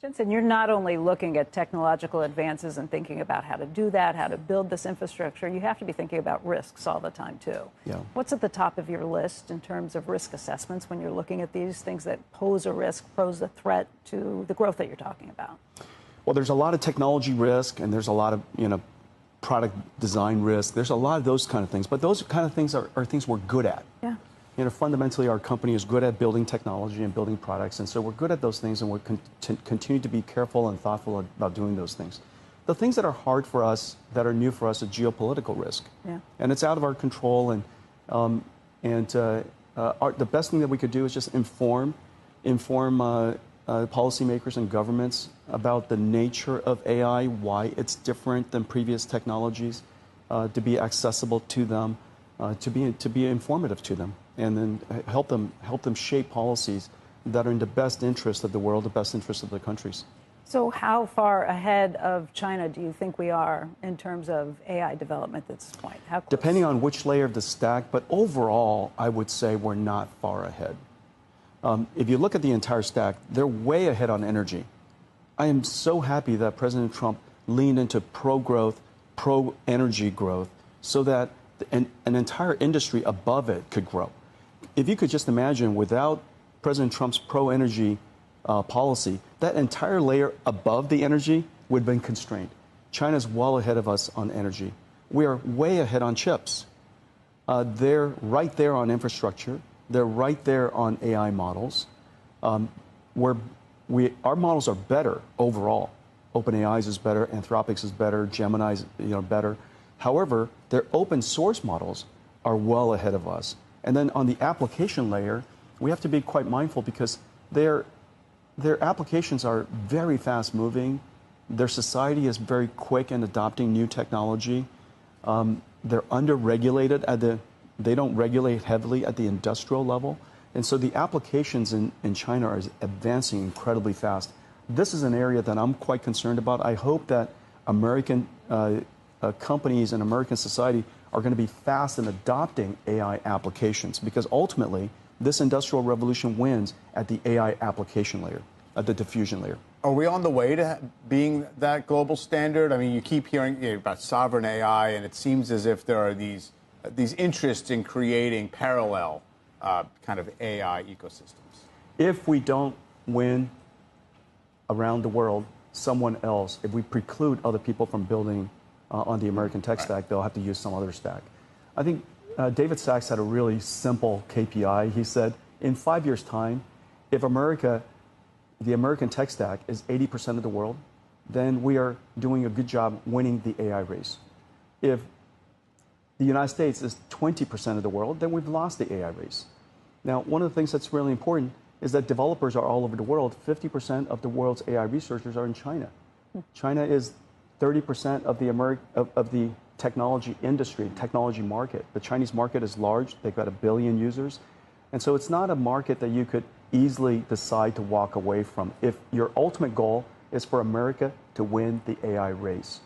Jensen, you're not only looking at technological advances and thinking about how to do that, how to build this infrastructure, you have to be thinking about risks all the time, too. Yeah. What's at the top of your list in terms of risk assessments when you're looking at these things that pose a risk, pose a threat to the growth that you're talking about? Well, there's a lot of technology risk, and there's a lot of, product design risk. There's a lot of those kind of things. But those kind of things are things we're good at. Yeah. Fundamentally, our company is good at building technology and building products, and so we're good at those things, and we're continue to be careful and thoughtful about doing those things. The things that are hard for us, that are new for us, is geopolitical risk, and it's out of our control. And the best thing that we could do is just inform policymakers and governments about the nature of AI, why it's different than previous technologies, to be accessible to them, to be informative to them, and then help them shape policies that are in the best interest of the world, the best interest of the countries. So how far ahead of China do you think we are in terms of AI development at this point? How close? Depending on which layer of the stack, but overall, I would say we're not far ahead. If you look at the entire stack, they're way ahead on energy. I am so happy that President Trump leaned into pro-growth, pro-energy growth, so that an entire industry above it could grow. If you could just imagine, without President Trump's pro-energy policy, that entire layer above the energy would have been constrained. China's well ahead of us on energy. We are way ahead on chips. They're right there on infrastructure. They're right there on AI models. Our models are better overall. OpenAI's is better, Anthropic's is better, Gemini's better. However, their open source models are well ahead of us. And then on the application layer, we have to be quite mindful because their applications are very fast moving. Their society is very quick in adopting new technology. They're under-regulated they don't regulate heavily at the industrial level. And so the applications in China are advancing incredibly fast. This is an area that I'm quite concerned about. I hope that American companies and American society are going to be fast in adopting AI applications, because ultimately this industrial revolution wins at the AI application layer, at the diffusion layer. Are we on the way to being that global standard? I mean, you keep hearing about sovereign AI, and it seems as if there are these interests in creating parallel kind of AI ecosystems. If we don't win around the world, someone else, if we preclude other people from building on the American tech stack, they'll have to use some other stack. I think David Sachs had a really simple KPI. He said, in 5 years' time, if the American tech stack is 80% of the world, then we are doing a good job winning the AI race. If the United States is 20% of the world, then we've lost the AI race. Now, one of the things that's really important is that developers are all over the world. 50% of the world's AI researchers are in China. China is 30% of the technology industry, technology market. The Chinese market is large. They've got 1 billion users. And so it's not a market that you could easily decide to walk away from if your ultimate goal is for America to win the AI race.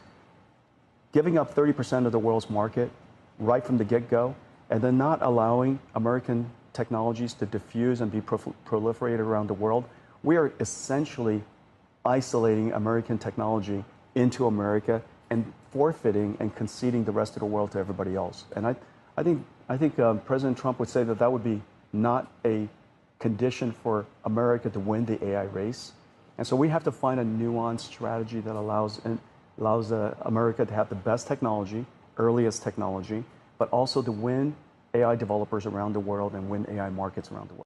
Giving up 30% of the world's market right from the get-go, and then not allowing American technologies to diffuse and be proliferated around the world, we are essentially isolating American technology into America and forfeiting and conceding the rest of the world to everybody else. And I think President Trump would say that that would be not a condition for America to win the AI race. And so we have to find a nuanced strategy that allows America to have the best technology, earliest technology, but also to win AI developers around the world and win AI markets around the world.